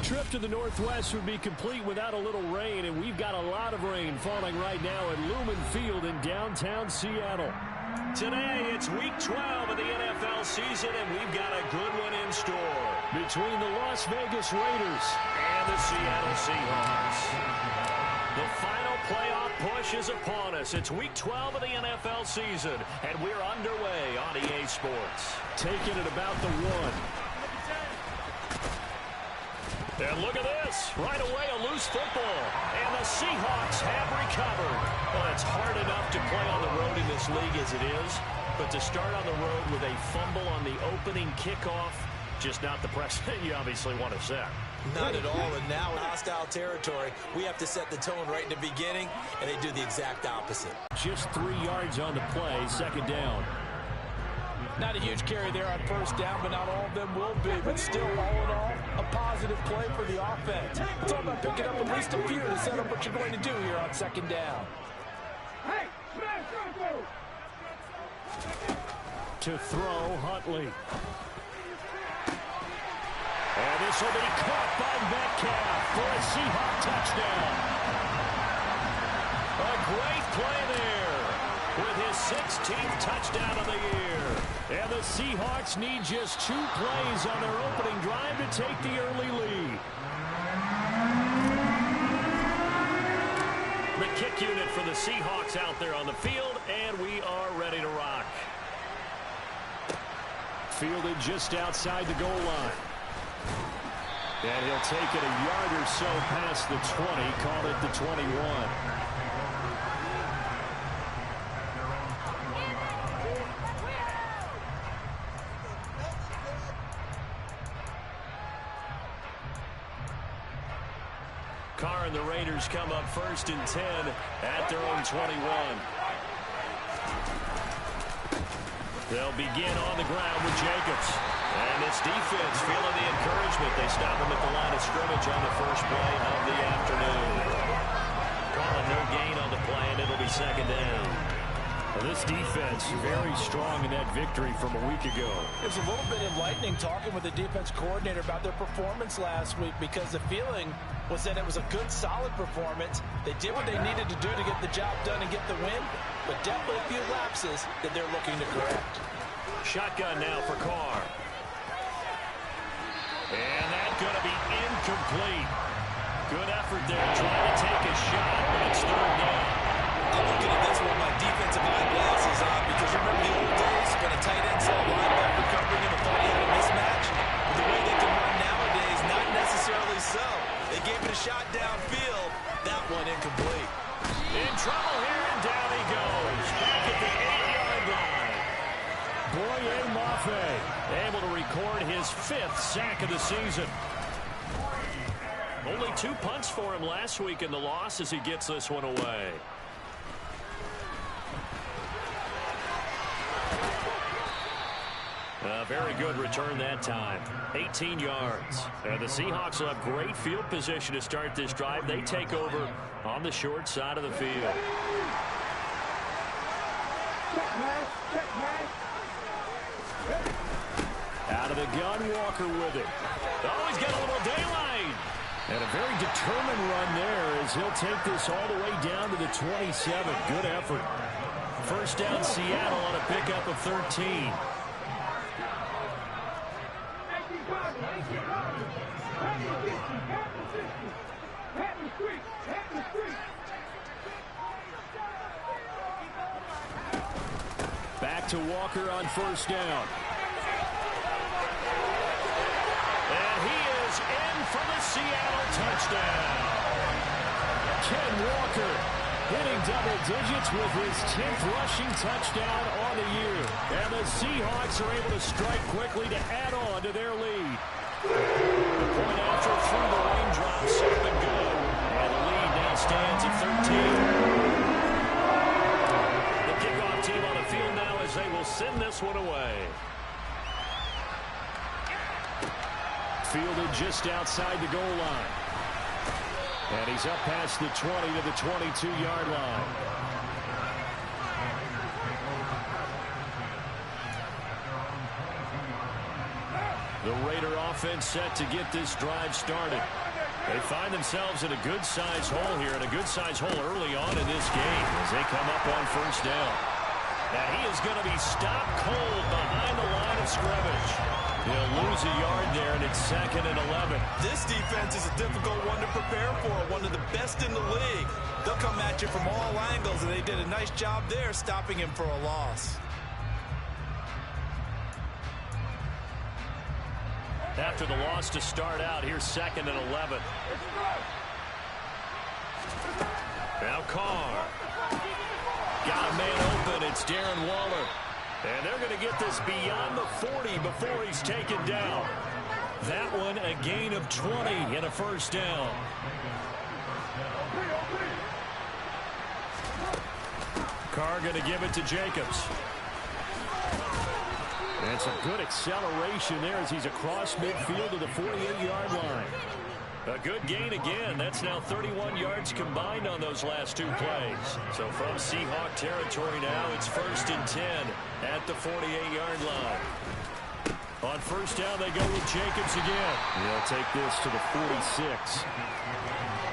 trip to the Northwest would be complete without a little rain, and we've got a lot of rain falling right now at Lumen Field in downtown Seattle. Today, it's Week 12 of the NFL season, and we've got a good one in store. Between the Las Vegas Raiders and the Seattle Seahawks. The final playoff push is upon us. It's Week 12 of the NFL season, and we're underway on EA Sports. Taking it about the 1. And look at this. Right away, a loose football. And the Seahawks have recovered. Well, it's hard enough to play on the road in this league as it is. But to start on the road with a fumble on the opening kickoff, just not the precedent you obviously want to set. Not at all. And now in hostile territory, we have to set the tone right in the beginning, and they do the exact opposite. Just 3 yards on the play, second down. Not a huge carry there on first down, but not all of them will be. But still, all in all, a positive play for the offense. It's all about picking up at least a few to set up what you're going to do here on second down. To throw, Huntley. And this will be caught by Metcalf for a Seahawk touchdown. A great play there with his 16th touchdown of the year. And the Seahawks need just 2 plays on their opening drive to take the early lead. The kick unit for the Seahawks out there on the field, and we are ready to rock. Fielded just outside the goal line. And he'll take it a yard or so past the 20, call it the 21. Carr and the Raiders come up first and 10 at their own 21. They'll begin on the ground with Jacobs. And this defense feeling the encouragement. They stop him at the line of scrimmage on the first play of the afternoon. Calling no gain on the play, and it'll be second down. Well, this defense very strong in that victory from a week ago. It was a little bit enlightening talking with the defense coordinator about their performance last week, because the feeling was that it was a good, solid performance. They did what they needed to do to get the job done and get the win, but definitely a few lapses that they're looking to correct. Shotgun now for Carr. And that's going to be incomplete. Good effort there trying to take a shot, but it's third down. I'm looking at this with my defensive eyeglasses on, because you remember the old days when a tight end saw a linebacker covering him and thought he had a mismatch? With the way they can run nowadays, not necessarily so. They gave it a shot downfield. That one incomplete. In trouble here, and down he goes. Back at the 8-yard line. Boye Mafe able to record his 5th sack of the season. Only 2 punts for him last week in the loss as he gets this one away. A very good return that time. 18 yards. The Seahawks will have great field position to start this drive. They take over on the short side of the field. Out of the gun, Walker with it. Oh, he's got a little daylight. And a very determined run there as he'll take this all the way down to the 27. Good effort. First down Seattle on a pickup of 13. Back to Walker on first down. And he is in for the Seattle touchdown. Ken Walker hitting double digits with his 10th rushing touchdown on the year. And the Seahawks are able to strike quickly to add on to their lead. The point after through the raindrops, up and good. And the lead now stands at 13. The kickoff team on the field now as they will send this one away. Fielded just outside the goal line. And he's up past the 20 to the 22-yard line. The Raider offense set to get this drive started. They find themselves in a good-sized hole here, and a good-sized hole early on in this game as they come up on first down. And he is going to be stopped cold behind the line of scrimmage. He'll lose a yard there, and it's 2nd and 11. This defense is a difficult one to prepare for, one of the best in the league. They'll come at you from all angles, and they did a nice job there stopping him for a loss. After the loss to start out, here's 2nd and 11. Now Carr. Got a man open. It's Darren Waller. And they're going to get this beyond the 40 before he's taken down. That one a gain of 20 and a first down. Carr going to give it to Jacobs. And some good acceleration there as he's across midfield to the 48-yard line. A good gain again. That's now 31 yards combined on those last 2 plays. So from Seahawk territory now, it's 1st and 10 at the 48-yard line. On first down, they go with Jacobs again. He'll take this to the 46.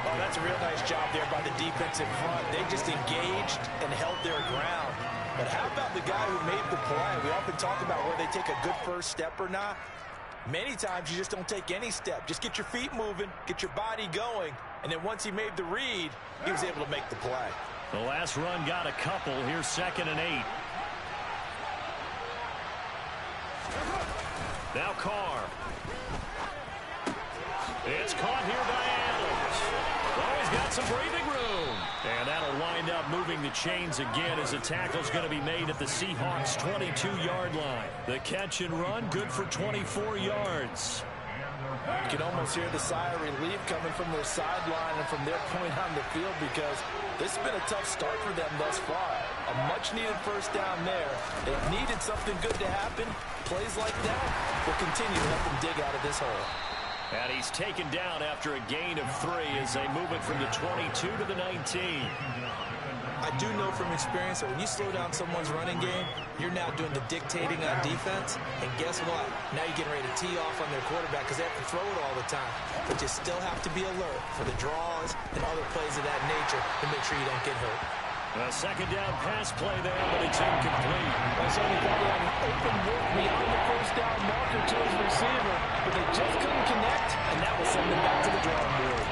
Oh, that's a real nice job there by the defense in front. They just engaged and held their ground. But how about the guy who made the play? We often talk about where they take a good first step or not. Many times you just don't take any step. Just get your feet moving, get your body going, and then once he made the read, he was able to make the play. The last run got a couple. Here's 2nd and 8. Now Carr. It's caught here by Adams. Oh, he's got some breathing room. And that'll wind up moving the chains again as the tackle's going to be made at the Seahawks' 22-yard line. The catch and run, good for 24 yards. You can almost hear the sigh of relief coming from their sideline and from their point on the field because this has been a tough start for them thus far. A much-needed first down there. They've needed something good to happen. Plays like that will continue to help them dig out of this hole. And he's taken down after a gain of 3 as they move it from the 22 to the 19. I do know from experience that when you slow down someone's running game, you're now doing the dictating on defense. And guess what? Now you're getting ready to tee off on their quarterback because they have to throw it all the time. But you still have to be alert for the draws and other plays of that nature to make sure you don't get hurt. A second down pass play there, but it's incomplete. That's only probably had an open look beyond the first down marker to his receiver, but they just couldn't connect, and that will send them back to the drawing board.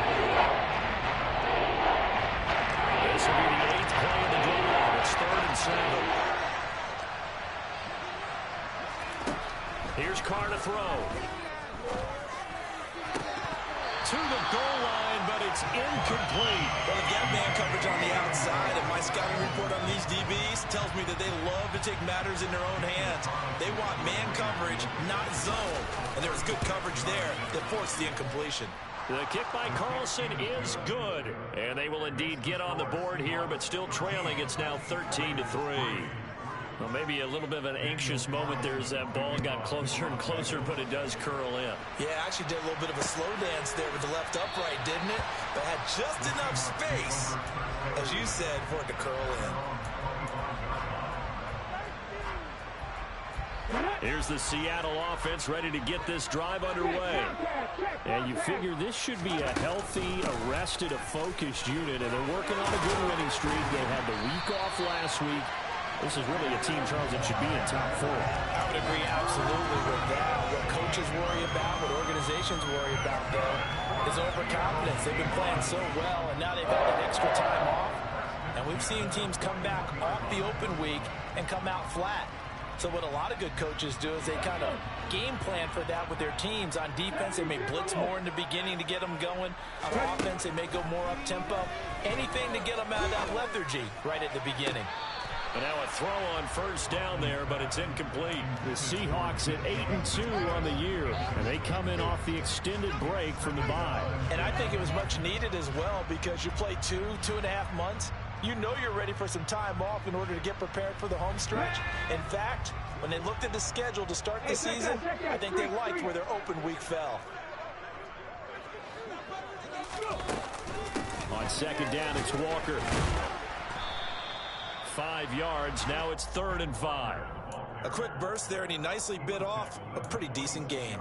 This will be the 8th play of the drive. It's 3rd and 7. Here's Carr to throw. To the goal line, but it's incomplete. Well, they've got man coverage on the outside, and my scouting report on these DBs tells me that they love to take matters in their own hands. They want man coverage, not zone. And there was good coverage there that forced the incompletion. The kick by Carlson is good. And they will indeed get on the board here, but still trailing. It's now 13-3. Well, maybe a little bit of an anxious moment there as that ball got closer and closer, but it does curl in. Yeah, actually did a little bit of a slow dance there with the left upright, didn't it? But had just enough space, as you said, for it to curl in. Here's the Seattle offense ready to get this drive underway. And you figure this should be a healthy, arrested, a focused unit, and they're working on a good winning streak. They had the week off last week. This is really a team, Charles, that should be in top 4. I would agree absolutely with that. What coaches worry about, what organizations worry about, though, is overconfidence. They've been playing so well, and now they've had that extra time off. And we've seen teams come back off the open week and come out flat. So what a lot of good coaches do is they kind of game plan for that with their teams. On defense, they may blitz more in the beginning to get them going. On offense, they may go more up-tempo. Anything to get them out of that lethargy right at the beginning. And now a throw on first down there, but it's incomplete. The Seahawks at 8-2 on the year, and they come in off the extended break from the bye. And I think it was much needed as well because you play 2.5 months. You know you're ready for some time off in order to get prepared for the home stretch. In fact, when they looked at the schedule to start the season, I think they liked where their open week fell. On second down, it's Walker. 5 yards. Now it's 3rd and 5. A quick burst there, and he nicely bit off a pretty decent gain.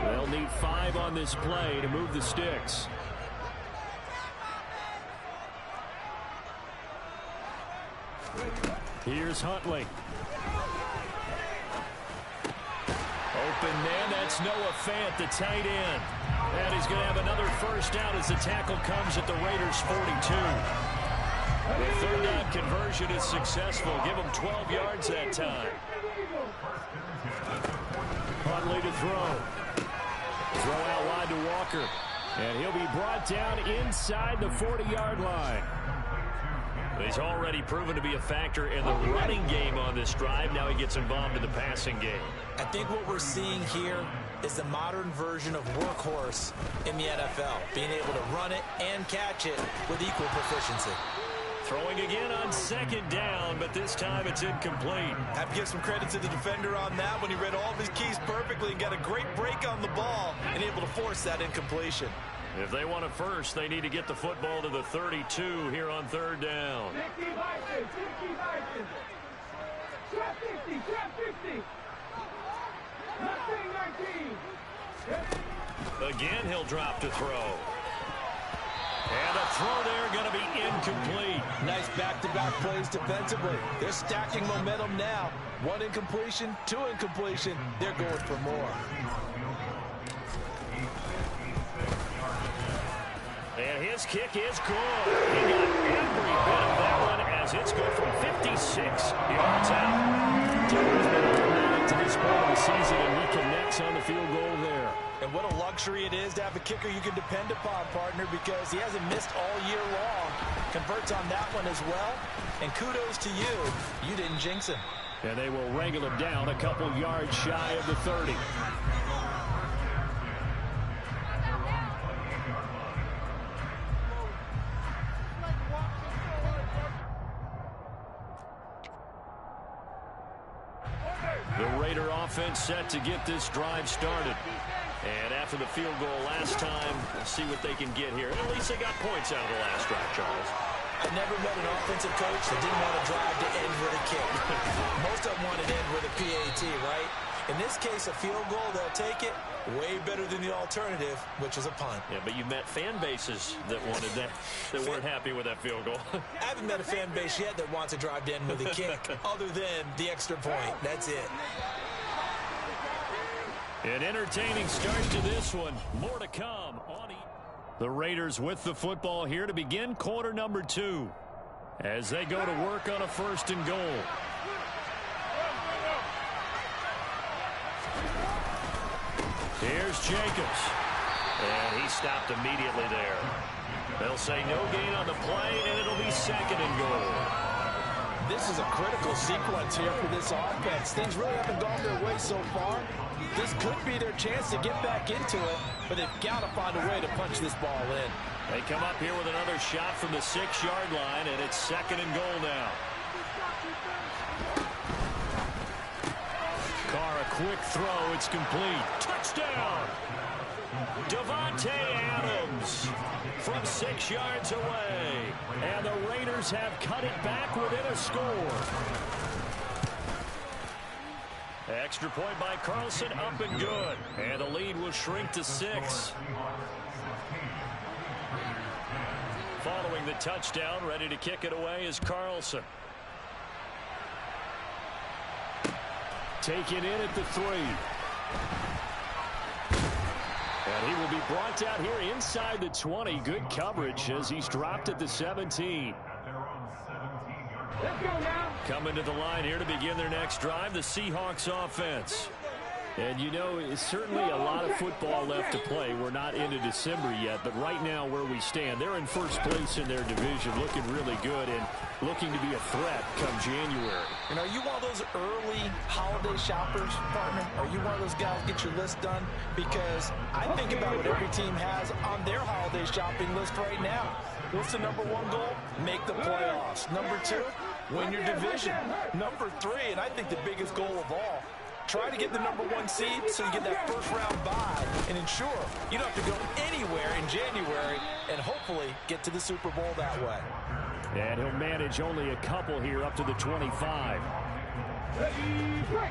They'll need 5 on this play to move the sticks. Here's Huntley. Open man, that's Noah Fant, the tight end. And he's going to have another first down as the tackle comes at the Raiders' 42. The third down conversion is successful. Give him 12 yards that time. Huntley to throw. Throw out wide to Walker. And he'll be brought down inside the 40-yard line. He's already proven to be a factor in the running game on this drive. Now he gets involved in the passing game. I think what we're seeing here is the modern version of workhorse in the NFL, being able to run it and catch it with equal proficiency. Throwing again on second down, but this time it's incomplete. I have to give some credit to the defender on that when he read all of his keys perfectly and got a great break on the ball and able to force that incompletion. If they want it first, they need to get the football to the 32 here on third down. Again, he'll drop to throw. And a throw there going to be incomplete. Nice back-to-back plays defensively. They're stacking momentum now. 1 incompletion, 2 incompletion. They're going for more. And his kick is good. He got every bit of that one as it's good from 56 yards out. Denver's been automatic to this point of the season, and he connects on the field goal there. And what a luxury it is to have a kicker you can depend upon, partner, because he hasn't missed all year long. Converts on that one as well. And kudos to you. You didn't jinx him. And they will wrangle him down a couple yards shy of the 30. The Raider offense set to get this drive started. And after the field goal last time, we'll see what they can get here. At least they got points out of the last drive, Charles. I never met an offensive coach that didn't want to drive to end with a kick. Most of them want to end with a PAT, right? In this case, a field goal, they'll take it. Way better than the alternative, which is a punt. Yeah, but you met fan bases that wanted that, that weren't happy with that field goal. I haven't met a fan base yet that wants to drive to end with a kick, other than the extra point. That's it. An entertaining start to this one. More to come. The Raiders with the football here to begin quarter number 2 as they go to work on a 1st and goal. Here's Jacobs. And he stopped immediately there. They'll say no gain on the play, and it'll be 2nd and goal. This is a critical sequence here for this offense. Things really haven't gone their way so far. This could be their chance to get back into it, but they've got to find a way to punch this ball in. They come up here with another shot from the 6-yard line, and it's 2nd and goal now. Carr, a quick throw. It's complete. Touchdown! Davante Adams from 6 yards away. And the Raiders have cut it back within a score. Extra point by Carlson, up and good. And the lead will shrink to 6. Following the touchdown, ready to kick it away is Carlson. Taken in at the 3. And he will be brought down here inside the 20. Good coverage as he's dropped at the 17. Let's go now. Coming to the line here to begin their next drive, the Seahawks offense. And you know, it's certainly a lot of football left to play. We're not into December yet, but right now where we stand, they're in first place in their division, looking really good and looking to be a threat come January. And are you one of those early holiday shoppers, partner? Are you one of those guys get your list done? Because I think about what every team has on their holiday shopping list right now. What's the number 1 goal? Make the playoffs. Number 2, win your division. Number 3, and I think the biggest goal of all, try to get the number 1 seed so you get that first-round bye and ensure you don't have to go anywhere in January and hopefully get to the Super Bowl that way. And he'll manage only a couple here up to the 25.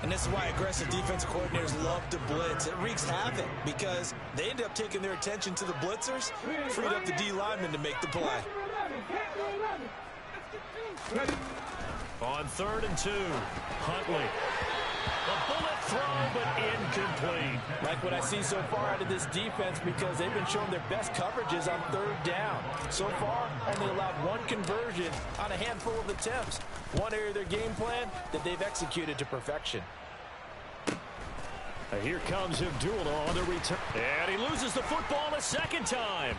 And this is why aggressive defensive coordinators love to blitz. It wreaks havoc because they end up taking their attention to the blitzers, freed up the D lineman to make the play. On 3rd and 2, Huntley. The bullet throw, but incomplete. Like what I see so far out of this defense because they've been showing their best coverages on 3rd down. So far, only allowed 1 conversion on a handful of attempts. One area of their game plan that they've executed to perfection. Here comes Abdullah on the return. And he loses the football a second time.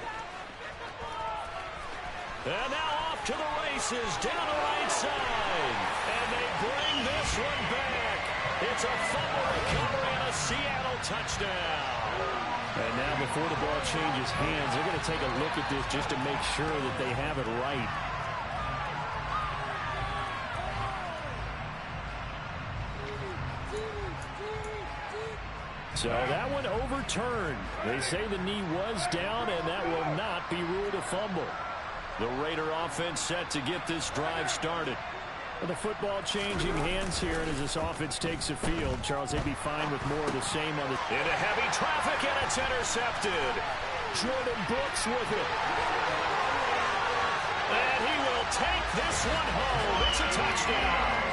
And now off to the races down the right side. And they bring this one back. It's a fumble recovery and a Seattle touchdown. And now before the ball changes hands, they're going to take a look at this just to make sure that they have it right. So that one overturned. They say the knee was down, and that will not be ruled a fumble. The Raider offense set to get this drive started. With the football changing hands here, and as this offense takes the field, Charles, they'd be fine with more of the same on the... Into heavy traffic, and it's intercepted. Jordan Brooks with it. And he will take this one home. It's a touchdown.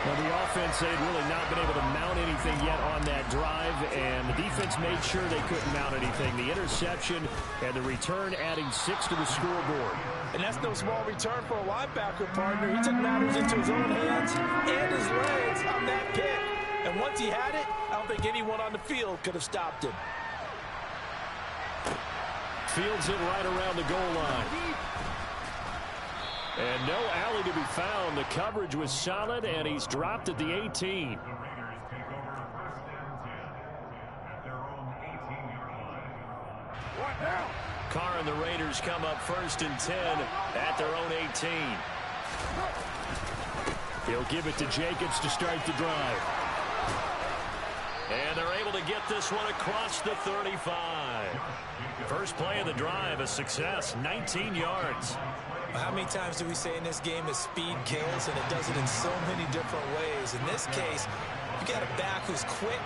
Well, the offense, they'd really not been able to mount anything yet on that drive, and the defense made sure they couldn't mount anything. The interception and the return adding 6 to the scoreboard. And that's no small return for a linebacker partner. He took matters into his own hands and his legs on that pick. And once he had it, I don't think anyone on the field could have stopped him. Fields it right around the goal line. And no alley to be found. The coverage was solid, and he's dropped at the 18. Carr and the Raiders come up 1st and 10 at their own 18. He'll give it to Jacobs to start the drive. And they're able to get this one across the 35. First play of the drive, a success, 19 yards. How many times do we say in this game that speed kills, and it does it in so many different ways? In this case, you got a back who's quick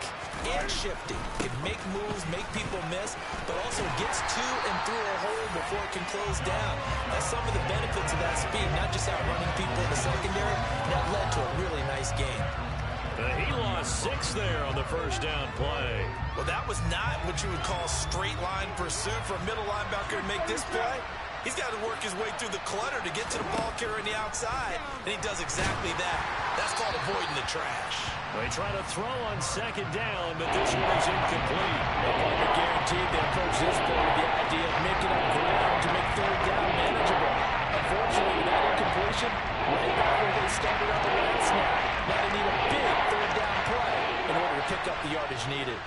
and shifty, can make moves, make people miss, but also gets to and through a hole before it can close down. That's some of the benefits of that speed, not just outrunning people in the secondary. That led to a really nice game. He lost 6 there on the first down play. Well, that was not what you would call straight line pursuit for a middle linebacker to make this play. He's got to work his way through the clutter to get to the ball carrier on the outside, and he does exactly that. That's called avoiding the trash. They try to throw on 2nd down, but this one is incomplete. The partner guaranteed they approach this play with the idea of making up ground to make 3rd down manageable. Unfortunately, with that incompletion, right back where they started on the last snap. Now they need a big 3rd down play in order to pick up the yardage needed.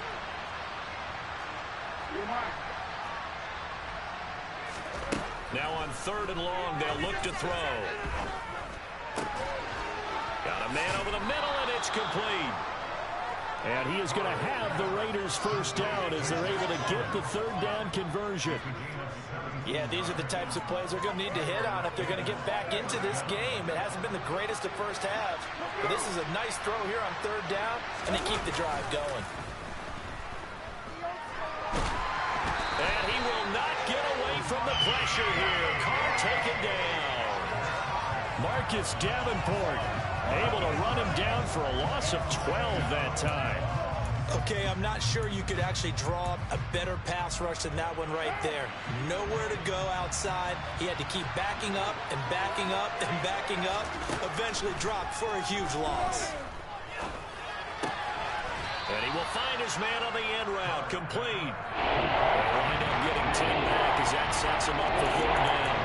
Now on 3rd and long, they'll look to throw. Got a man over the middle, and it's complete. And he is going to have the Raiders' first down as they're able to get the 3rd down conversion. Yeah, these are the types of plays they're going to need to hit on if they're going to get back into this game. It hasn't been the greatest of first halves, but this is a nice throw here on 3rd down, and they keep the drive going. And he will not get away from the pressure here. Carr taken down. Marcus Davenport able to run him down for a loss of 12 that time. Okay, I'm not sure you could actually draw up a better pass rush than that one right there. Nowhere to go outside. He had to keep backing up and backing up and backing up. Eventually dropped for a huge loss. And he will find his man on the end route. Complete. They'll wind up getting 10 back as that sets him up for 4th down.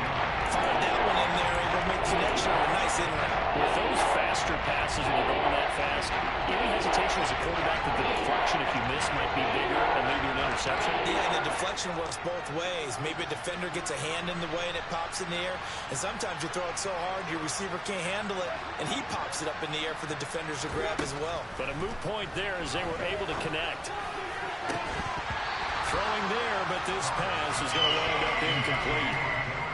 Fired that one in there, able to make connection on a nice in route. With those faster passes when you're going that fast, any hesitation as a quarterback that the deflection, if you miss, might be bigger and maybe an interception? Yeah, the deflection works both ways. Maybe a defender gets a hand in the way and it pops in the air. And sometimes you throw it so hard your receiver can't handle it, and he pops it up in the air for the defenders to grab as well. But a moot point there as they were able to connect. Throwing there, but this pass is going to wind up incomplete.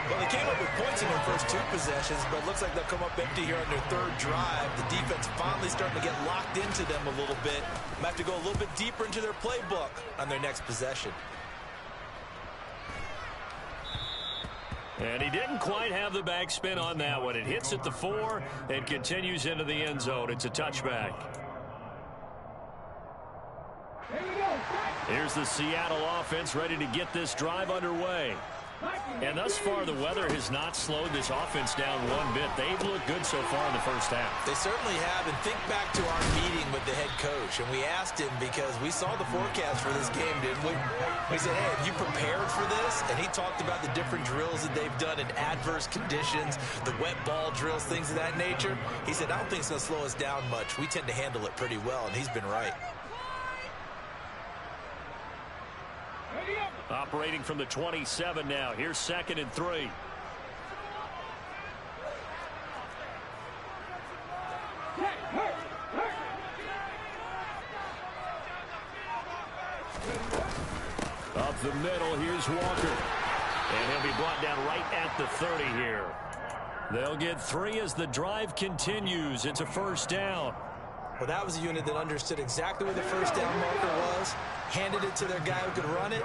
Well, he They came up with points in their first 2 possessions, but it looks like they'll come up empty here on their 3rd drive. The defense finally starting to get locked into them a little bit. Might have to go a little bit deeper into their playbook on their next possession. And he didn't quite have the backspin on that one. It hits at the 4 and continues into the end zone. It's a touchback. Here's the Seattle offense ready to get this drive underway. And thus far, the weather has not slowed this offense down one bit. They've looked good so far in the first half. They certainly have. And think back to our meeting with the head coach. And we asked him because we saw the forecast for this game, didn't we? We said, hey, have you prepared for this? And he talked about the different drills that they've done in adverse conditions, the wet ball drills, things of that nature. He said, I don't think it's going to slow us down much. We tend to handle it pretty well, and he's been right. Operating from the 27 now. Here's 2nd and 3. Up the middle, here's Walker. And he'll be brought down right at the 30 here. They'll get 3 as the drive continues. It's a first down. Well, that was a unit that understood exactly where the first down marker was, handed it to their guy who could run it,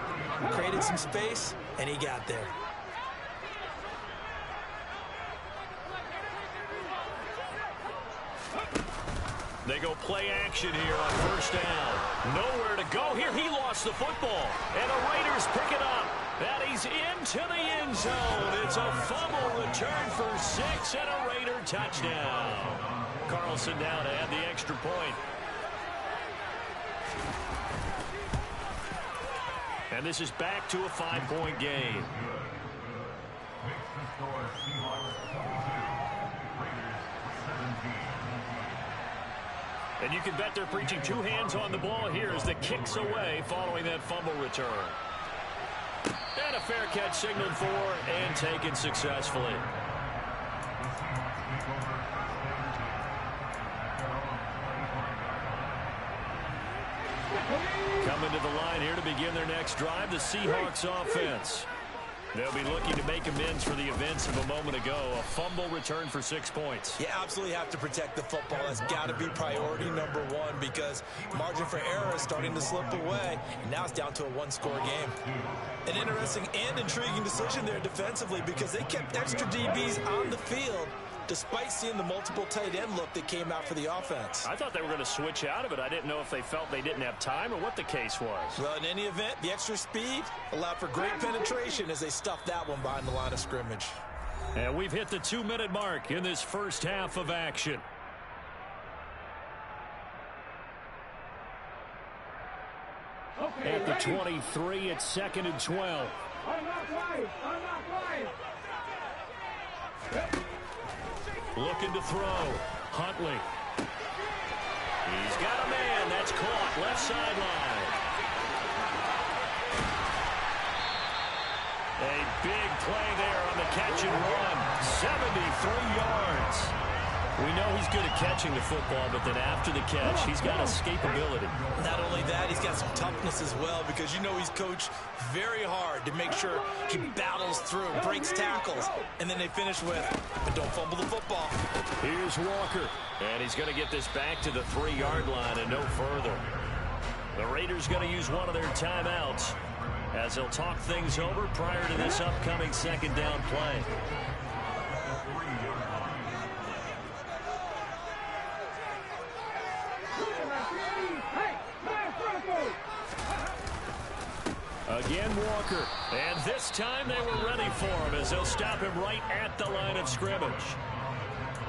created some space, and he got there. They go play action here on first down. Nowhere to go here. He lost the football. And the Raiders pick it up. And he's into the end zone. It's a fumble return for 6 and a Raider touchdown. Carlson down to add the extra point. And this is back to a 5-point game. And you can bet they're preaching 2 hands on the ball here as the kick's away following that fumble return. And a fair catch signaled for and taken successfully. Coming to the line here to begin their next drive, the Seahawks offense. They'll be looking to make amends for the events of a moment ago. A fumble return for 6 points. You absolutely have to protect the football. That's got to be priority number 1 because margin for error is starting to slip away. And now it's down to a 1-score game. An interesting and intriguing decision there defensively because they kept extra DBs on the field despite seeing the multiple tight end look that came out for the offense. I thought they were going to switch out of it. I didn't know if they felt they didn't have time or what the case was. Well, in any event, the extra speed allowed for great penetration as they stuffed that one behind the line of scrimmage. And we've hit the 2-minute mark in this first half of action. At the 23, it's 2nd and 12. Looking to throw. Huntley. He's got a man. That's caught. Left sideline. A big play there on the catch and run. 73 yards. We know he's good at catching the football, but then after the catch, he's got escapability. Not only that, he's got some toughness as well because you know he's coached very hard to make sure he battles through, breaks tackles, and then they finish with, but don't fumble the football. Here's Walker, and he's going to get this back to the 3-yard line and no further. The Raiders going to use one of their timeouts as they'll talk things over prior to this upcoming 2nd down play. Again, Walker. And this time they were ready for him as they'll stop him right at the line of scrimmage.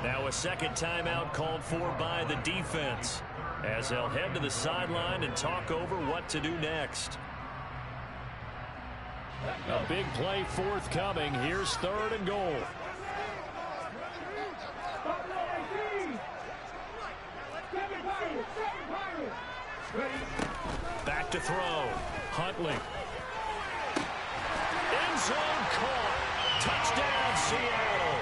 Now a 2nd timeout called for by the defense as they'll head to the sideline and talk over what to do next. A big play forthcoming. Here's 3rd and goal. Back to throw. Huntley. End zone caught. Touchdown, Seattle.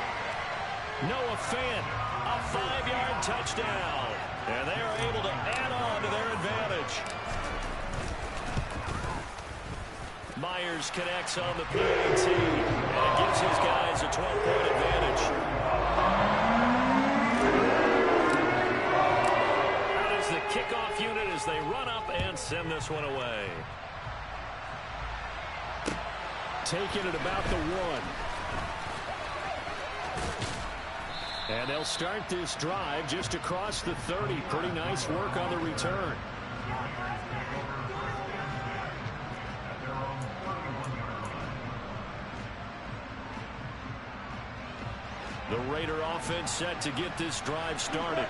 Noah Fant, a 5-yard touchdown. And they are able to add on to their advantage. Myers connects on the PAT. And it gives his guys a as they run up and send this one away. Taking it about the 1. And they'll start this drive just across the 30. Pretty nice work on the return. The Raider offense set to get this drive started.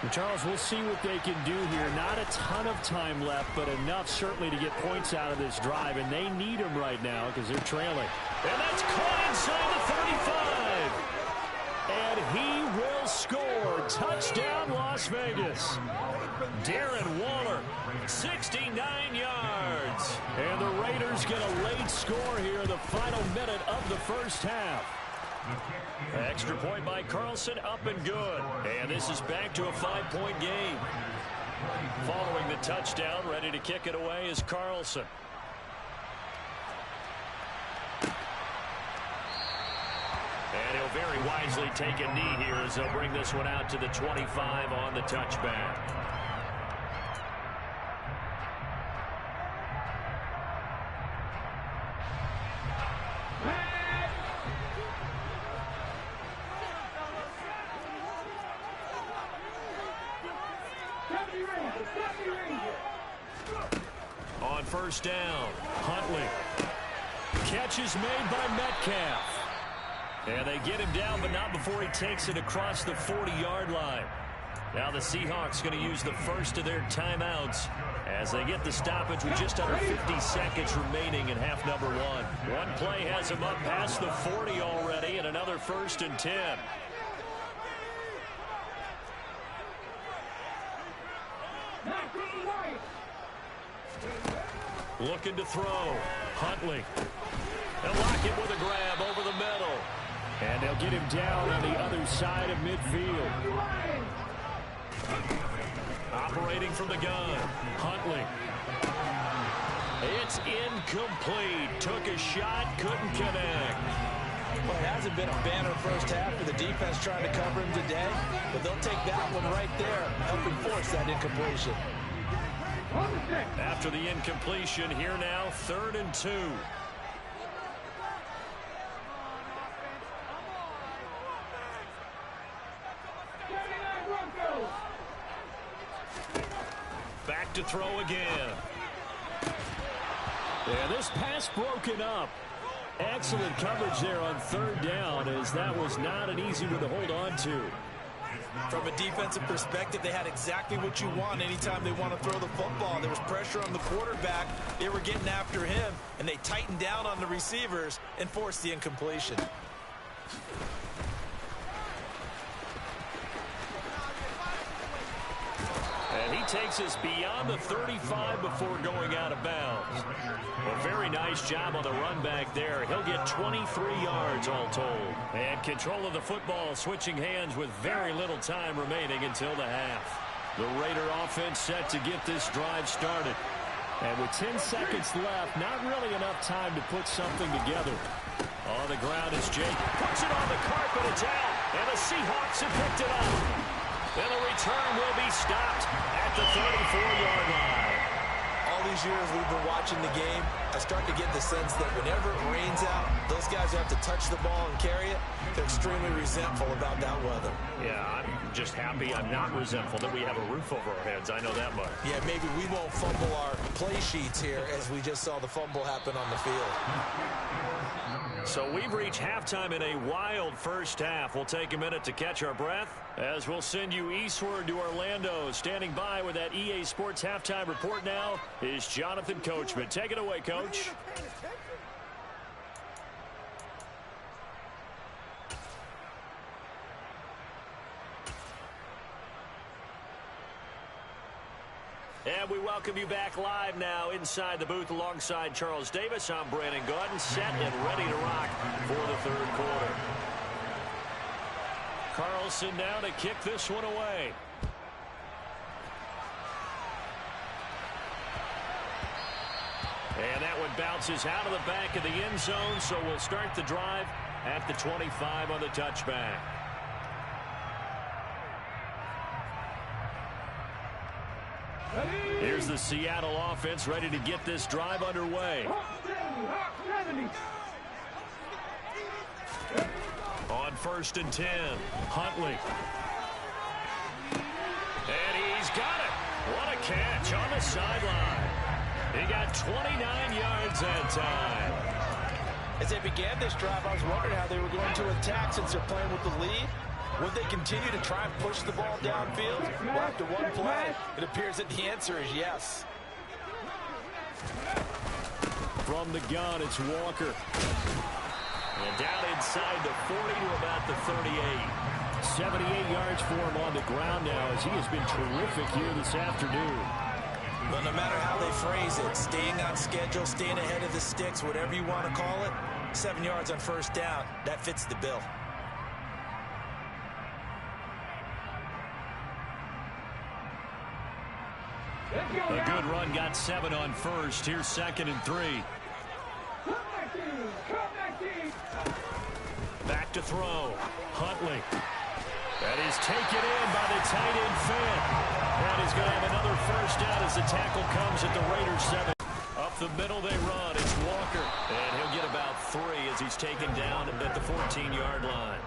And Charles, we'll see what they can do here. Not a ton of time left, but enough certainly to get points out of this drive. And they need them right now because they're trailing. And that's caught inside the 35. And he will score. Touchdown, Las Vegas. Darren Waller, 69 yards. And the Raiders get a late score here in the final minute of the first half. Extra point by Carlson, up and good. And this is back to a 5-point game. Following the touchdown, ready to kick it away is Carlson. And he'll very wisely take a knee here as they'll bring this one out to the 25 on the touchback. On first down, Huntley. Catch is made by Metcalf. And they get him down, but not before he takes it across the 40-yard line. Now the Seahawks going to use the first of their timeouts as they get the stoppage with just under 50 seconds remaining in half number 1. One play has him up past the 40 already, and another 1st and 10. Looking to throw. Huntley. They'll lock it with a grab over the middle. And they'll get him down on the other side of midfield. Operating from the gun. Huntley. It's incomplete. Took a shot, couldn't connect. Well, it hasn't been a banner first half for the defense trying to cover him today, but they'll take that one right there, helping force that incompletion. After the incompletion, here now, 3rd and 2. Back to throw again. Yeah, this pass broken up. Excellent coverage there on 3rd down, as that was not an easy one to hold on to. From a defensive perspective, they had exactly what you want anytime they want to throw the football. There was pressure on the quarterback. They were getting after him, and they tightened down on the receivers and forced the incompletion. And he takes us beyond the 35 before going out of bounds. A very nice job on the run back there. He'll get 23 yards all told. And control of the football switching hands with very little time remaining until the half. The Raider offense set to get this drive started. And with 10 seconds left, not really enough time to put something together. On the ground is Jake. Puts it on the carpet. It's out. And the Seahawks have picked it up. And the return will be stopped at the 34-yard line. All these years we've been watching the game, I start to get the sense that whenever it rains out, those guys who have to touch the ball and carry it, they're extremely resentful about that weather. Yeah, I'm just happy I'm not resentful that we have a roof over our heads. I know that much. Yeah, maybe we won't fumble our play sheets here as we just saw the fumble happen on the field. So we've reached halftime in a wild first half. We'll take a minute to catch our breath as we'll send you eastward to Orlando. Standing by with that EA Sports halftime report now is Jonathan Coachman. Take it away, Coach. And we welcome you back live now inside the booth alongside Charles Davis. I'm Brandon Gaudin, set and ready to rock for the 3rd quarter. Carlson now to kick this one away. And that one bounces out of the back of the end zone, so we'll start the drive at the 25 on the touchback. Here's the Seattle offense ready to get this drive underway. On 1st and 10, Huntley. And he's got it. What a catch on the sideline. He got 29 yards that time. As they began this drive, I was wondering how they were going to attack since they're playing with the lead. Would they continue to try and push the ball downfield? Well, after one play, it appears that the answer is yes. From the gun, it's Walker. And down inside the 40 to about the 38. 78 yards for him on the ground now as he has been terrific here this afternoon. But no matter how they phrase it, staying on schedule, staying ahead of the sticks, whatever you want to call it, 7 yards on 1st down, that fits the bill. A good run got 7 on 1st. Here's 2nd and 3. Back to throw. Huntley. That is taken in by the tight end Finn. And he's going to have another 1st down as the tackle comes at the Raiders 7. Up the middle they run. It's Walker. And he'll get about 3 as he's taken down at the 14-yard line.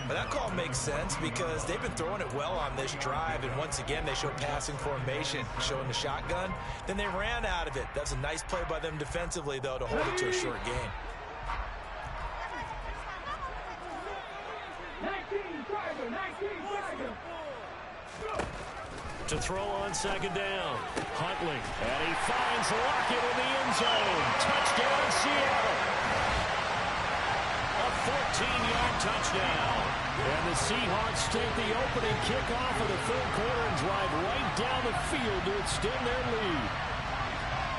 But that call makes sense because they've been throwing it well on this drive, and once again they show passing formation, showing the shotgun. Then they ran out of it. That's a nice play by them defensively, though, to hold it to a short gain. To throw on 2nd down. Huntley. And he finds Lockett in the end zone. Touchdown, Seattle. A 14-yard touchdown. And the Seahawks take the opening kickoff of the 3rd quarter and drive right down the field to extend their lead.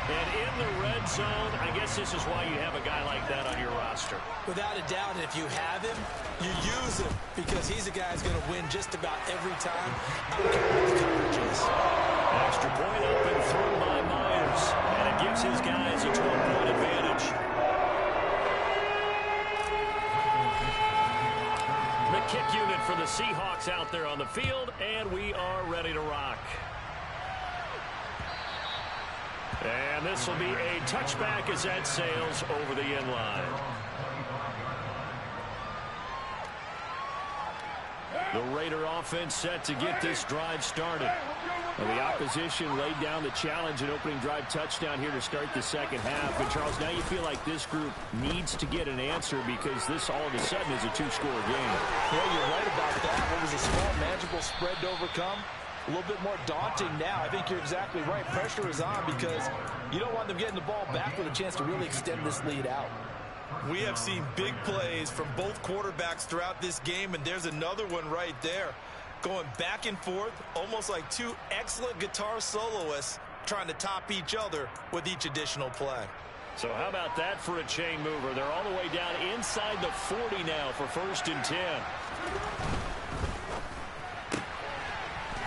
And in the red zone, I guess this is why you have a guy like that on your roster. Without a doubt, and if you have him, you use him because he's a guy who's going to win just about every time. I don't care what the coverage is. Extra point up and through by Myers. And it gives his guys a 12-point advantage. The kick unit for the Seahawks out there on the field, and we are ready to rock. And this will be a touchback as that sails over the end line. The Raider offense set to get this drive started. And the opposition laid down the challenge and opening drive touchdown here to start the 2nd half. But, Charles, now you feel like this group needs to get an answer because this all of a sudden is a 2-score game. Yeah, you're right about that. What was a small, manageable spread to overcome? A little bit more daunting now. I think you're exactly right. Pressure is on because you don't want them getting the ball back with a chance to really extend this lead out. We have seen big plays from both quarterbacks throughout this game, and there's another one right there. Going back and forth, almost like 2 excellent guitar soloists trying to top each other with each additional play. So how about that for a chain mover? They're all the way down inside the 40 now for 1st and 10.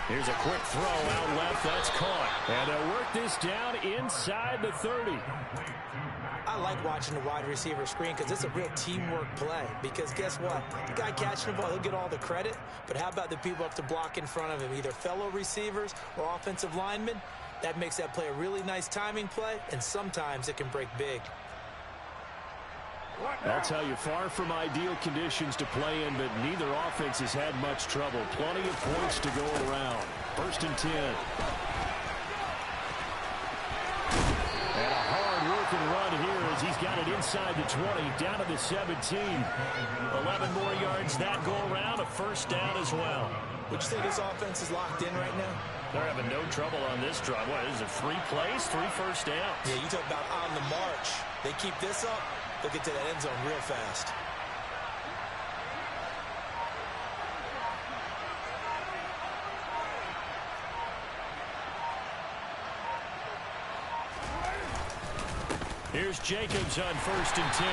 Here's a quick throw out left. That's caught. And they'll work this down inside the 30. I like watching the wide receiver screen because it's a real teamwork play. Because guess what? The guy catching the ball, he'll get all the credit. But how about the people up to block in front of him, either fellow receivers or offensive linemen? That makes that play a really nice timing play, and sometimes it can break big. I'll tell you, far from ideal conditions to play in, but neither offense has had much trouble. Plenty of points to go around. 1st and 10. And a hard-working run here as he's got it inside the 20, down to the 17. 11 more yards that go around, a 1st down as well. Would you say this offense is locked in right now? They're having no trouble on this drive. What is it, 3 plays, 3 1st downs? Yeah, you talk about on the march. They keep this up, they'll get to that end zone real fast. Here's Jacobs on 1st and 10.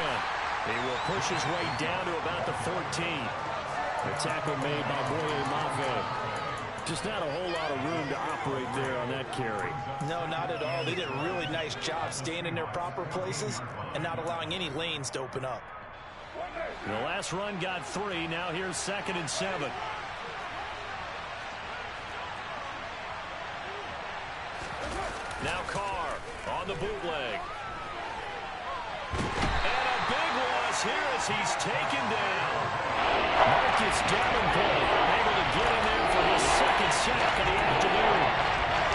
He will push his way down to about the 14. The tackle made by Boye Mafe. Just not a whole lot of room to operate there on that carry. No, not at all. They did a really nice job staying in their proper places and not allowing any lanes to open up. The last run got 3. Now here's 2nd and 7. Now Carr on the bootleg. And a big loss here as he's taken down. Marcus Davenport able to get in there for his second sack of the afternoon.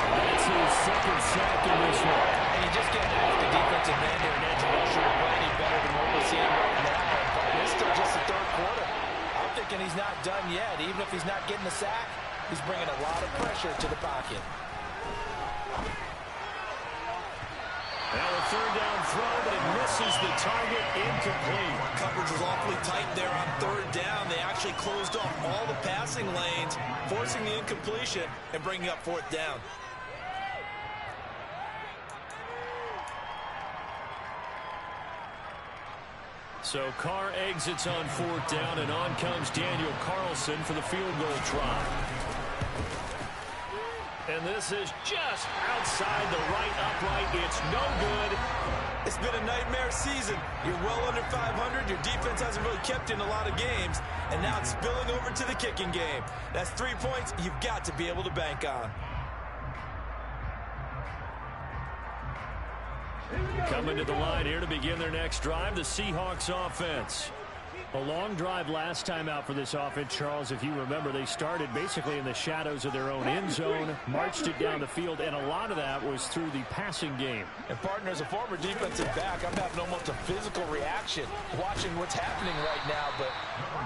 That's his second sack in this one. And you just can't ask the defensive end or an edge rusher to play any better than what we're seeing right now. But it's still just the third quarter. I'm thinking he's not done yet. Even if he's not getting a sack, he's bringing a lot of pressure to the pocket. Now a third down throw, but it misses the target, incomplete. Coverage was awfully tight there on third down. They actually closed off all the passing lanes, forcing the incompletion and bringing up fourth down. So Carr exits on fourth down, and on comes Daniel Carlson for the field goal try. And this is just outside the right upright. It's no good. It's been a nightmare season. You're well under 500. Your defense hasn't really kept in a lot of games. And now it's spilling over to the kicking game. That's 3 points you've got to be able to bank on. Coming to the line here to begin their next drive, the Seahawks offense. A long drive last time out for this offense, Charles. If you remember, they started basically in the shadows of their own end zone, marched it down the field, and a lot of that was through the passing game. And, partner, as a former defensive back, I'm having almost a physical reaction watching what's happening right now. But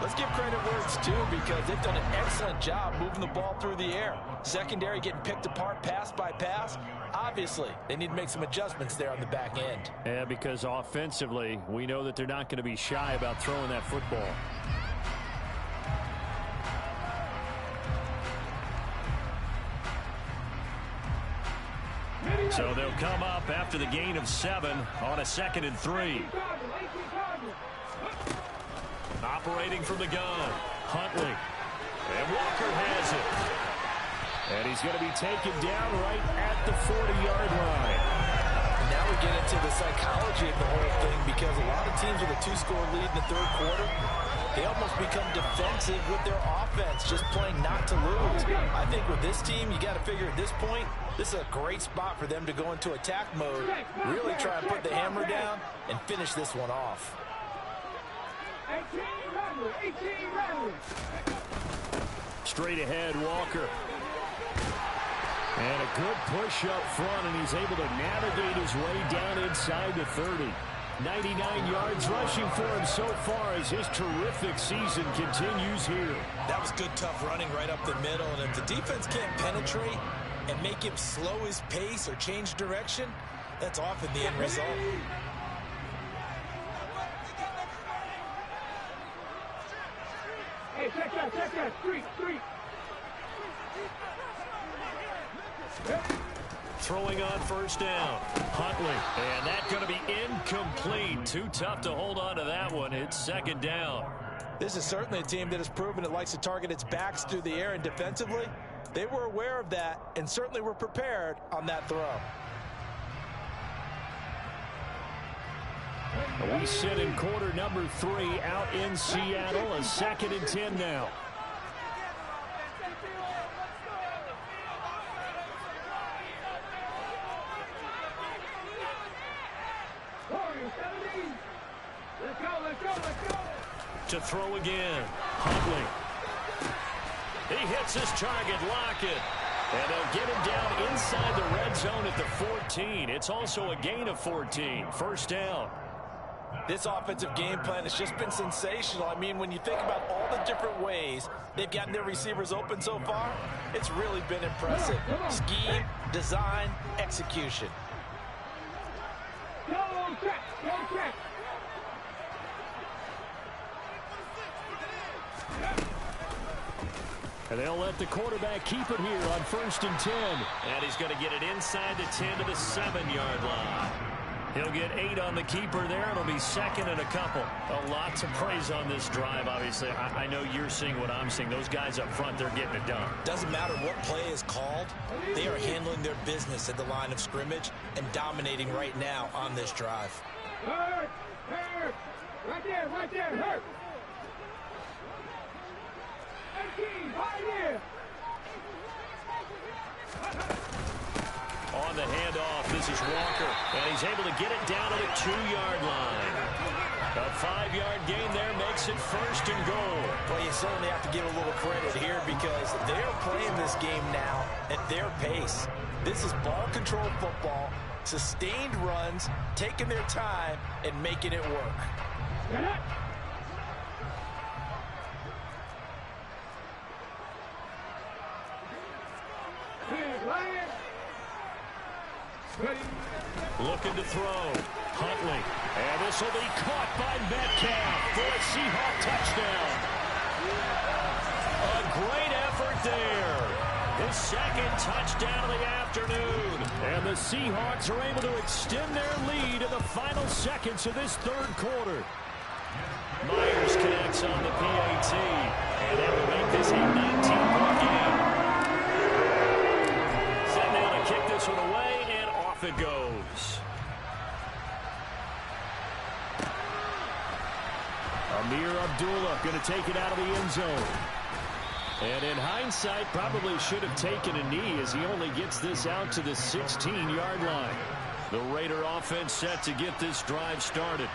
let's give credit where it's due, because they've done an excellent job moving the ball through the air. Secondary getting picked apart pass by pass. Obviously, they need to make some adjustments there on the back end. Yeah, because offensively, we know that they're not going to be shy about throwing that football. So they'll come up after the gain of 7 on a 2nd and 3. Operating from the gun, Huntley. And Walker has it. And he's going to be taken down right at the 40-yard line. Now we get into the psychology of the whole thing, because a lot of teams with a 2-score lead in the third quarter, they almost become defensive with their offense, just playing not to lose. I think with this team, you got to figure at this point, this is a great spot for them to go into attack mode, really try and put the hammer down and finish this one off. Straight ahead, Walker. And a good push up front, and he's able to navigate his way down inside the 30. 99 yards rushing for him so far as his terrific season continues here. That was good, tough running right up the middle, and if the defense can't penetrate and make him slow his pace or change direction, that's often the end result. Hey, check that, street. Throwing on first down, Huntley, and that's going to be incomplete. Too tough to hold on to that one. It's 2nd down. This is certainly a team that has proven it likes to target its backs through the air, and defensively, they were aware of that and certainly were prepared on that throw. We sit in quarter number 3 out in Seattle, a 2nd and 10 now. To throw again, Huntley. He hits his target, Lockett. And they'll get him down inside the red zone at the 14. It's also a gain of 14. First down. This offensive game plan has just been sensational. I mean, when you think about all the different ways they've gotten their receivers open so far, it's really been impressive. Scheme, design, execution. Go check. And they'll let the quarterback keep it here on 1st and 10. And he's going to get it inside the 10 to the 7-yard line. He'll get 8 on the keeper there. It'll be 2nd and a couple. A lot to praise on this drive, obviously. I know you're seeing what I'm seeing. Those guys up front, they're getting it done. Doesn't matter what play is called. They are handling their business at the line of scrimmage and dominating right now on this drive. Hurt. Right there, hurt. On the handoff, is Walker, and he's able to get it down to the 2-yard line. A 5-yard gain there makes it 1st and goal. Well, you certainly have to give a little credit here because they're playing this game now at their pace. This is ball control football, sustained runs, taking their time, and making it work. Get it. Looking to throw. Huntley. And this will be caught by Metcalf for a Seahawk touchdown. A great effort there. His 2nd touchdown of the afternoon. And the Seahawks are able to extend their lead in the final seconds of this 3rd quarter. Myers connects on the PAT. And that will make this a 19-point game. Set now to kick this one away, and off it goes. Amir Abdullah going to take it out of the end zone. And in hindsight, probably should have taken a knee as he only gets this out to the 16-yard line. The Raider offense set to get this drive started.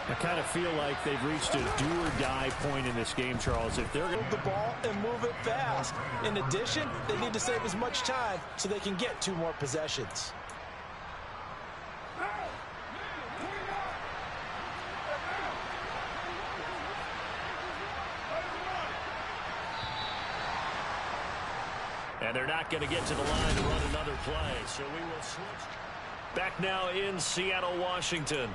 I kind of feel like they've reached a do-or-die point in this game, Charles. If they're going to Move the ball and move it fast. In addition, they need to save as much time so they can get 2 more possessions. And they're not going to get to the line to run another play, so we will switch. Back now in Seattle, Washington.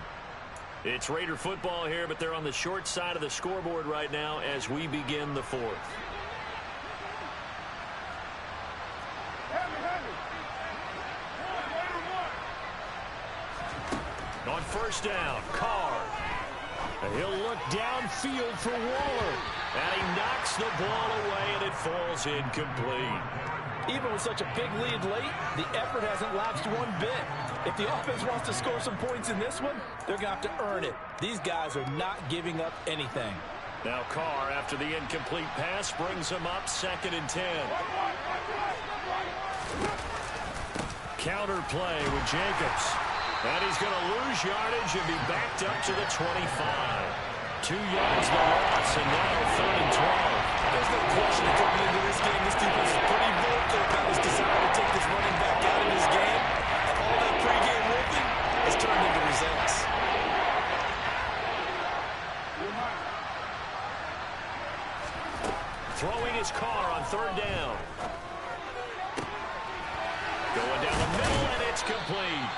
It's Raider football here, but they're on the short side of the scoreboard right now as we begin the 4th. On 1st down, Carr. He'll look downfield for Waller. And he knocks the ball away, and it falls incomplete. Even with such a big lead late, the effort hasn't lapsed one bit. If the offense wants to score some points in this one, they're going to have to earn it. These guys are not giving up anything. Now Carr, after the incomplete pass, brings him up 2nd and 10. Counter play with Jacobs. And he's going to lose yardage and be backed up to the 25. 2 yards the loss, and now 3rd and 12. There's no question that coming into this game, this defense is pretty vocal about his desire to take this running back out of this game. And all that pregame whooping has turned into results. Throwing his Carr on 3rd down. Going down the middle, and it's complete.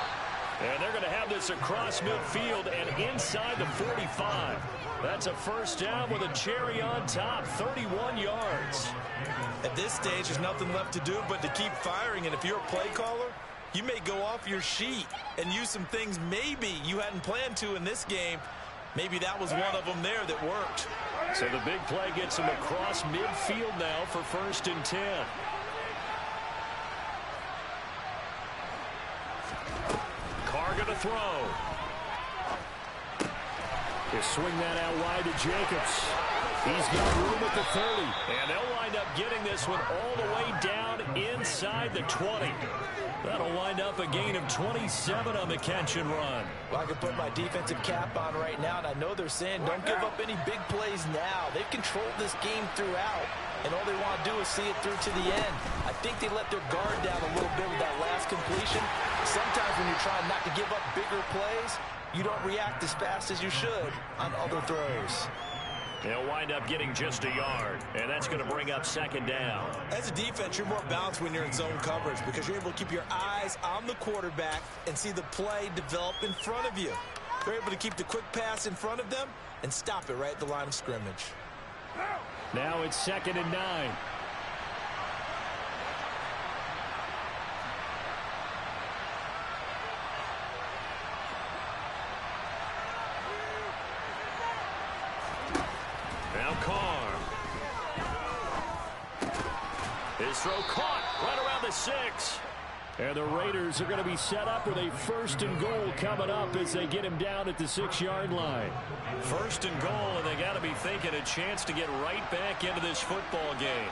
And they're going to have this across midfield and inside the 45. That's a 1st down with a cherry on top, 31 yards. At this stage, there's nothing left to do but to keep firing. And if you're a play caller, you may go off your sheet and use some things maybe you hadn't planned to in this game. Maybe that was one of them there that worked. So the big play gets him across midfield now for 1st and 10. Carr going to throw. He'll swing that out wide to Jacobs. He's got room at the 30. And they'll wind up getting this one all the way down inside the 20. That'll wind up a gain of 27 on the catch and run. Well, I can put my defensive cap on right now, and I know they're saying don't give up any big plays now. They've controlled this game throughout, and all they want to do is see it through to the end. I think they let their guard down a little bit with that last completion. Sometimes when you're trying not to give up bigger plays, you don't react as fast as you should on other throws. They'll wind up getting just a yard, and that's going to bring up 2nd down. As a defense, you're more balanced when you're in zone coverage because you're able to keep your eyes on the quarterback and see the play develop in front of you. They're able to keep the quick pass in front of them and stop it right at the line of scrimmage. Now it's 2nd and 9. Now Carr. His throw caught right around the 6. And the Raiders are going to be set up with a 1st and goal coming up as they get him down at the 6-yard line. 1st and goal, and they got to be thinking a chance to get right back into this football game.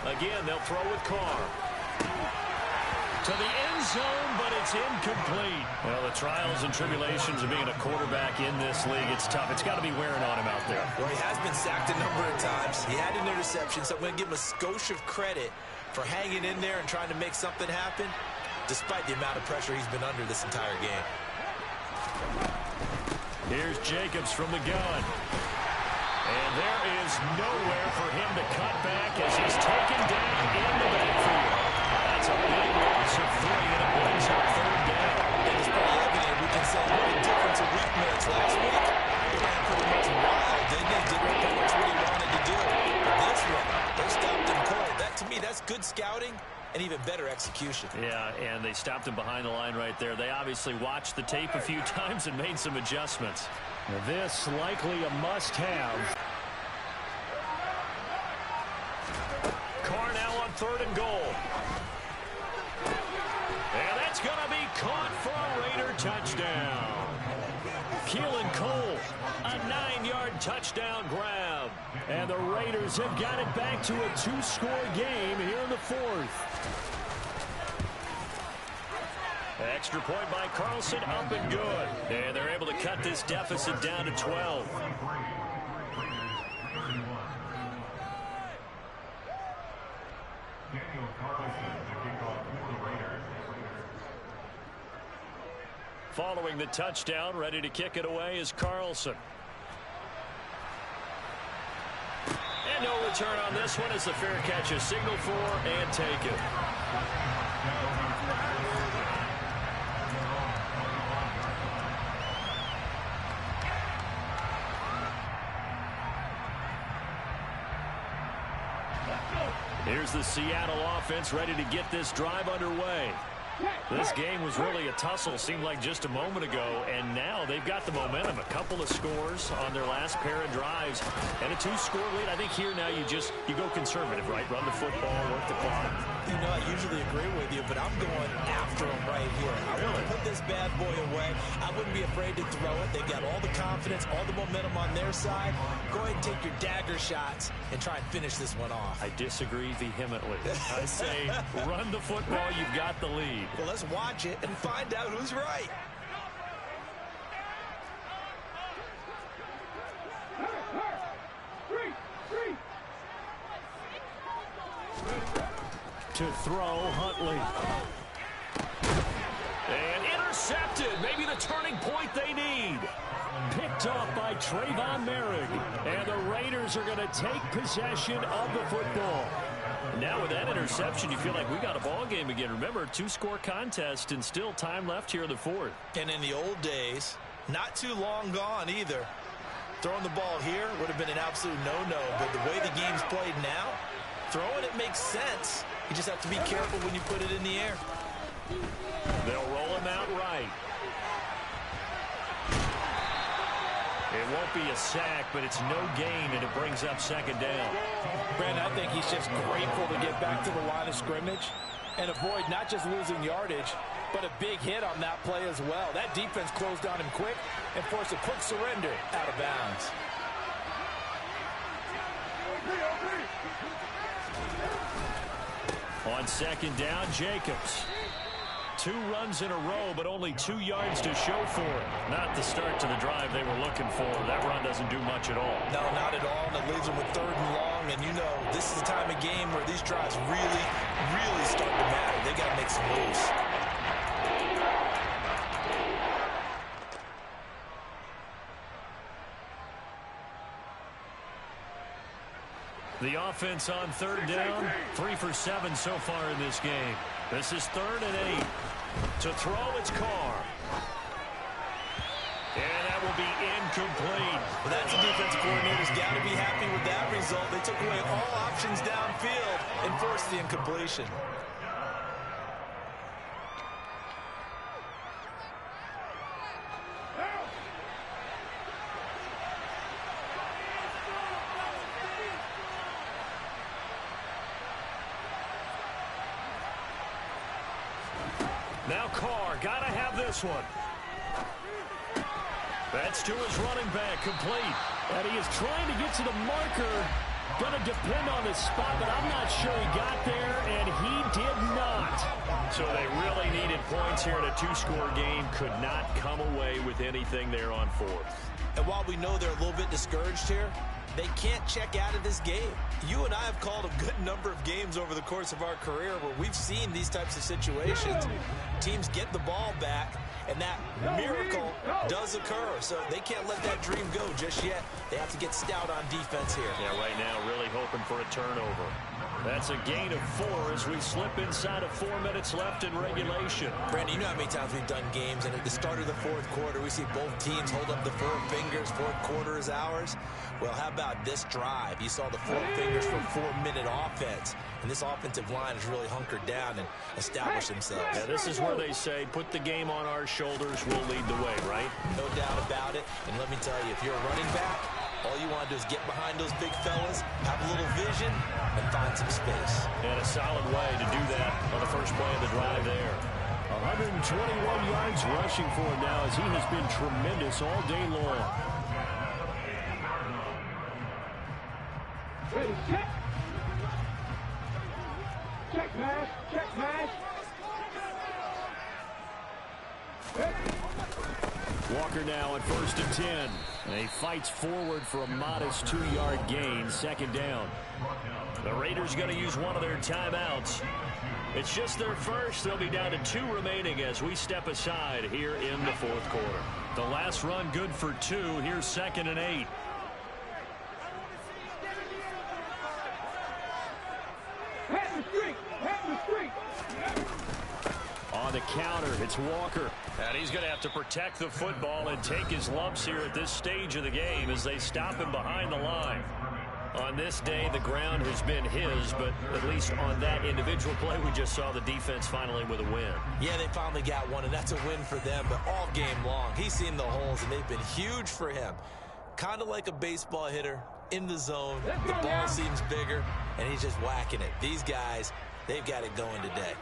Again, they'll throw with Carr. to the end zone, but it's incomplete. Well, the trials and tribulations of being a quarterback in this league, it's tough. It's got to be wearing on him out there. Well, he has been sacked a number of times. He had an interception, so I'm going to give him a skosh of credit for hanging in there and trying to make something happen, despite the amount of pressure he's been under this entire game. Here's Jacobs from the gun. And there is nowhere for him to cut back as he's taken down in the backfield. That's a big loss of 3, and it brings up 3rd down. And it's pretty evident we can say what a difference a week makes. Last week, they ran pretty much wild, didn't they? Did pretty much what he wanted to do. But this one, they stopped him cold. That, to me, that's good scouting and even better execution. Yeah, and they stopped him behind the line right there. They obviously watched the tape a few times and made some adjustments. This likely a must-have. Carr now on 3rd and goal. And that's going to be caught for a Raider touchdown. Keelan Cole, a 9-yard touchdown grab. And the Raiders have got it back to a 2-score game here in the 4th. Extra point by Carlson, up and good. And they're able to cut this deficit down to 12. Following the touchdown, ready to kick it away is Carlson. And no return on this one as the fair catch is signaled for and taken. Here's the Seattle offense ready to get this drive underway. This game was really a tussle, seemed like just a moment ago, and now they've got the momentum. A couple of scores on their last pair of drives, and a 2-score lead. I think here now you go conservative, right? Run the football, work the clock. You know, I usually agree with you, but I'm going after him right here. I want to put this bad boy away. I wouldn't be afraid to throw it. They've got all the confidence, all the momentum on their side. Go ahead and take your dagger shots and try and finish this one off. I disagree vehemently. I say run the football, you've got the lead. Well, let's watch it and find out who's right. To throw, Huntley. And intercepted. Maybe the turning point they need. Picked off by Trayvon Merrick. And the Raiders are going to take possession of the football. Now with that interception, you feel like we got a ball game again. Remember, 2-score contest and still time left here in the 4th. And in the old days, not too long gone either. Throwing the ball here would have been an absolute no-no. But the way the game's played now, throwing it makes sense. You just have to be careful when you put it in the air. They'll roll him out right. It won't be a sack, but it's no gain, and it brings up 2nd down. Brandon, I think he's just grateful to get back to the line of scrimmage and avoid not just losing yardage, but a big hit on that play as well. That defense closed on him quick and forced a quick surrender out of bounds. On 2nd down, Jacobs. 2 runs in a row, but only 2 yards to show for it. Not the start to the drive they were looking for. That run doesn't do much at all. No, not at all, and it leaves them with 3rd and long. And you know, this is the time of game where these drives really, really start to matter. They got to make some moves. The offense on 3rd down, 3 for 7 so far in this game. This is 3rd and 8. To throw, it's Carr. And that will be incomplete. Well, that's a defense coordinator's got to be happy with that result. They took away all options downfield and forced the incompletion. Now Carr, got to have this one. That's to his running back, complete. And he is trying to get to the marker, Going to depend on the spot, but I'm not sure he got there, and he did not. So they really needed points here in a two-score game. Could not come away with anything there on fourth. And while we know they're a little bit discouraged here, they can't check out of this game. You and I have called a good number of games over the course of our career where we've seen these types of situations. Teams get the ball back, and that miracle does occur. So they can't let that dream go just yet. They have to get stout on defense here. Yeah, right now really hoping for a turnover. That's a gain of 4 as we slip inside of 4 minutes left in regulation. Brandon, you know how many times we've done games, and at the start of the fourth quarter, we see both teams hold up the 4 fingers, fourth quarter is ours. Well, how about this drive? You saw the 4 fingers for 4-minute offense, and this offensive line has really hunkered down and established themselves. Yeah, this is where they say, put the game on our shoulders, we'll lead the way, right? No doubt about it, and let me tell you, if you're a running back, all you want to do is get behind those big fellas, have a little vision, and find some space. And a solid way to do that on the first play of the drive there. 121 yards rushing for him now as he has been tremendous all day long. Ready, set. Check pass, check pass. Walker now at 1st and 10. And he fights forward for a modest 2-yard gain, second down. The Raiders going to use one of their timeouts. It's just their first. They'll be down to 2 remaining as we step aside here in the fourth quarter. The last run good for 2. Here's 2nd and 8. On the counter, it's Walker. And he's going to have to protect the football and take his lumps here at this stage of the game as they stop him behind the line. On this day, the ground has been his, but at least on that individual play, we just saw the defense finally with a win. Yeah, they finally got one, and that's a win for them, but all game long, he's seen the holes, and they've been huge for him. Kind of like a baseball hitter in the zone. The ball seems bigger, and he's just whacking it. These guys, they've got it going today.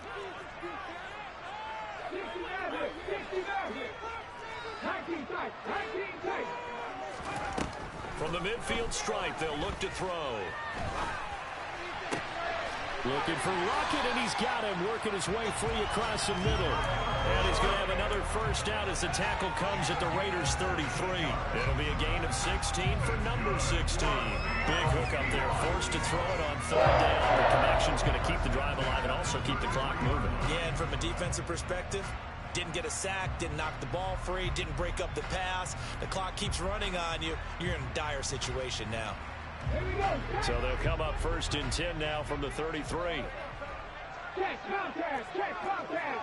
From the midfield stripe, they'll look to throw. Looking for Lockett, and he's got him, working his way free across the middle. And he's going to have another first down as the tackle comes at the Raiders' 33. It'll be a gain of 16 for number 16. Big hook up there, forced to throw it on 3rd down. The connection's going to keep the drive alive and also keep the clock moving. Yeah, and from a defensive perspective, didn't get a sack, didn't knock the ball free, didn't break up the pass. The clock keeps running on you. You're in a dire situation now. So they'll come up 1st and 10 now from the 33. Check contact, check contact.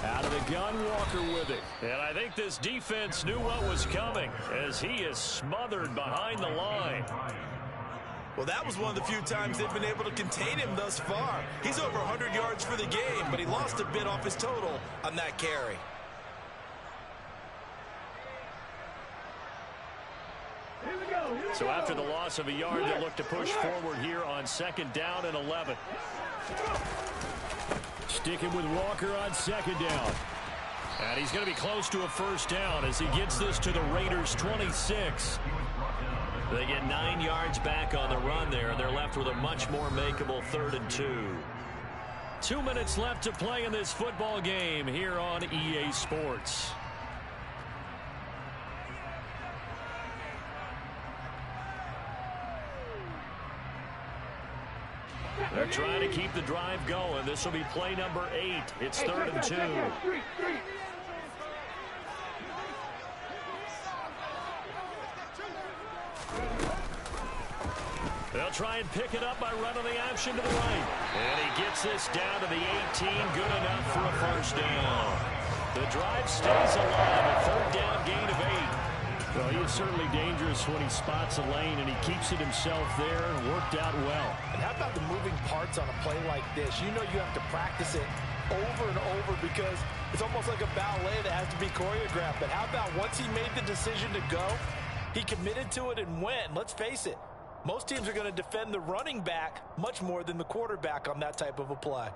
Out of the gun, Walker with it. And I think this defense knew what was coming as he is smothered behind the line. Well, that was one of the few times they've been able to contain him thus far. He's over 100 yards for the game, but he lost a bit off his total on that carry. So after the loss of a yard, they'll look to push forward here on 2nd down and 11. Sticking with Walker on 2nd down. And he's going to be close to a first down as he gets this to the Raiders' 26. They get 9 yards back on the run there, and they're left with a much more makeable 3rd and 2. 2 minutes left to play in this football game here on EA Sports. They're trying to keep the drive going. This will be play number 8. It's 3rd and 2. They'll try and pick it up by running the option to the right. And he gets this down to the 18. Good enough for a first down. The drive stays alive. A 3rd down gain of 8. Well, he is certainly dangerous when he spots a lane, and he keeps it himself there. Worked out well. And how about the moving parts on a play like this? You know you have to practice it over and over because it's almost like a ballet that has to be choreographed. But how about once he made the decision to go, he committed to it and went. Let's face it, most teams are going to defend the running back much more than the quarterback on that type of a play.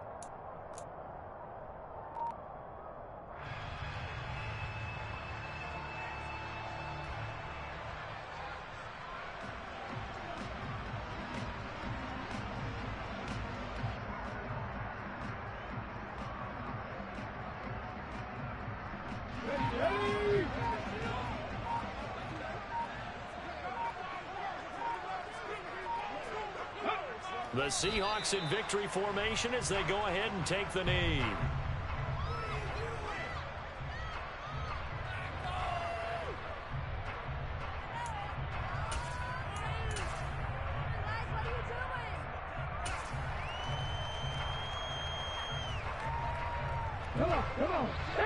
The Seahawks in victory formation as they go ahead and take the knee. Come on, sit!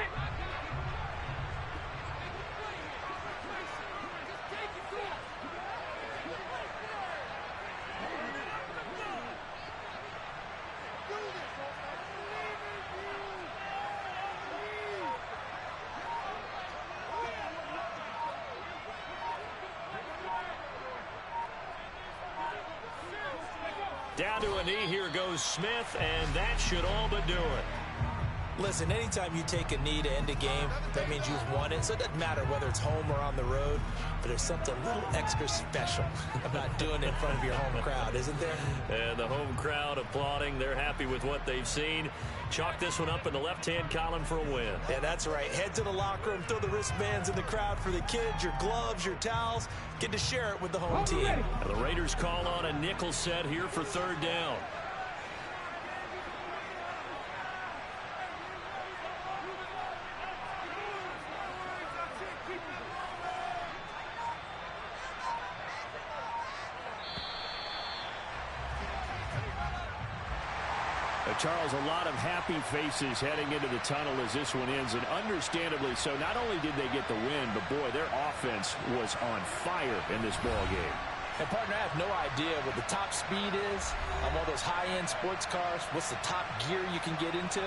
Down to a knee, here goes Smith, and that should all but do it. Listen, anytime you take a knee to end a game, that means you've won it. So it doesn't matter whether it's home or on the road, but there's something a little extra special about doing it in front of your home crowd, isn't there? And the home crowd applauding. They're happy with what they've seen. Chalk this one up in the left-hand column for a win. Yeah, that's right. Head to the locker room, throw the wristbands in the crowd for the kids, your gloves, your towels. Get to share it with the home team. Now the Raiders call on a nickel set here for third down. Charles, a lot of happy faces heading into the tunnel as this one ends, and understandably so. Not only did they get the win, but boy, their offense was on fire in this ball game. And partner, I have no idea what the top speed is on one of those high-end sports cars. What's the top gear you can get into?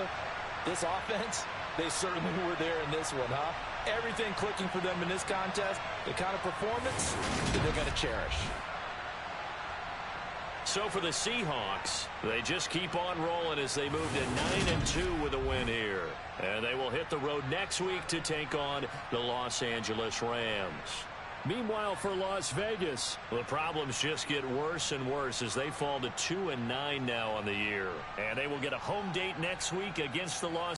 This offense, they certainly were there in this one, huh? Everything clicking for them in this contest, the kind of performance that they're going to cherish. So for the Seahawks, they just keep on rolling as they move to 9-2 with a win here. And they will hit the road next week to take on the Los Angeles Rams. Meanwhile, for Las Vegas, the problems just get worse and worse as they fall to 2-9 now on the year. And they will get a home date next week against the Los